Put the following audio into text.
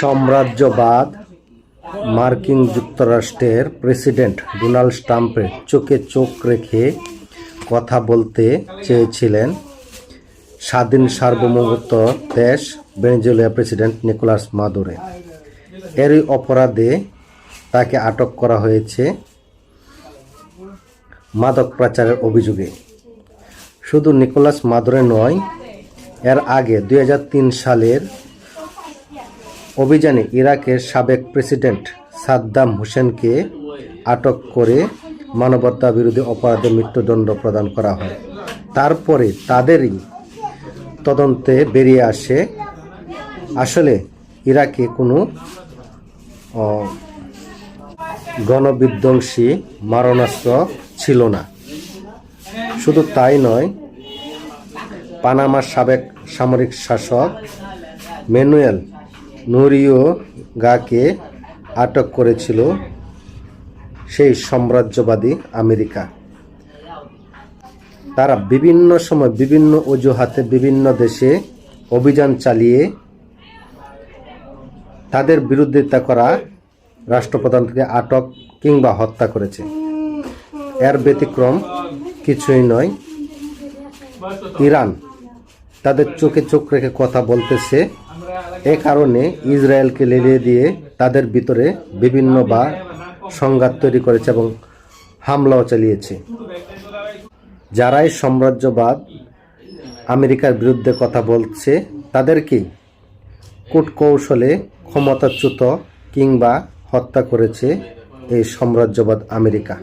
সাম্রাজ্যবাদ মার্কিন যুক্তরাষ্ট্রের president Donald ট্রাম্পের চোখে চোখ রেখে কথা বলতে চেয়েছিলেন স্বাধীন সার্বভৌমত্ব দেশ ভেনেজুয়েলার প্রেসিডেন্ট নিকোলাস মাদুরো। এরই অপরাধে তাকে আটক করা হয়েছে মাদক পাচারের অভিযোগে। শুধু নিকোলাস মাদুরো নয়, এর আগে 2003 সালের অভিযানে ইরাকের সাবেক প্রেসিডেন্ট সাদ্দাম হোসেনকে আটক করে মানবতা বিরোধী অপরাধে মৃত্যুদণ্ড প্রদান করা হয়। তারপরে তাদেরই তদন্তে বেরিয়ে আসে আসলে ইরাকে কোনো গণবিধ্বংসী মারণাস্ত্র ছিল না। শুধু তাই নয়, পানামার সাবেক সামরিক শাসক ম্যানুয়েল নোরিয়েগাকে আটক করেছিল সেই সাম্রাজ্যবাদী আমেরিকা। তারা বিভিন্ন সময় বিভিন্ন অজুহাতে বিভিন্ন দেশে অভিযান চালিয়ে তাদের বিরোধিতা করা রাষ্ট্রপ্রধানকে আটক কিংবা হত্যা করেছে। এর ব্যতিক্রম কিছুই নয়। ইরান তাদের চোখে চোখ রেখে কথা বলতেছে। এ কারণে ইসরায়েলকে লেলিয়ে দিয়ে তাদের ভিতরে বিভিন্ন সংঘাত তৈরি করেছে এবং হামলাও চালিয়েছে। যারাই সাম্রাজ্যবাদ আমেরিকার বিরুদ্ধে কথা বলছে তাদেরকেই কূটকৌশলে ক্ষমতাচ্যুত কিংবা হত্যা করেছে এই সাম্রাজ্যবাদ আমেরিকা।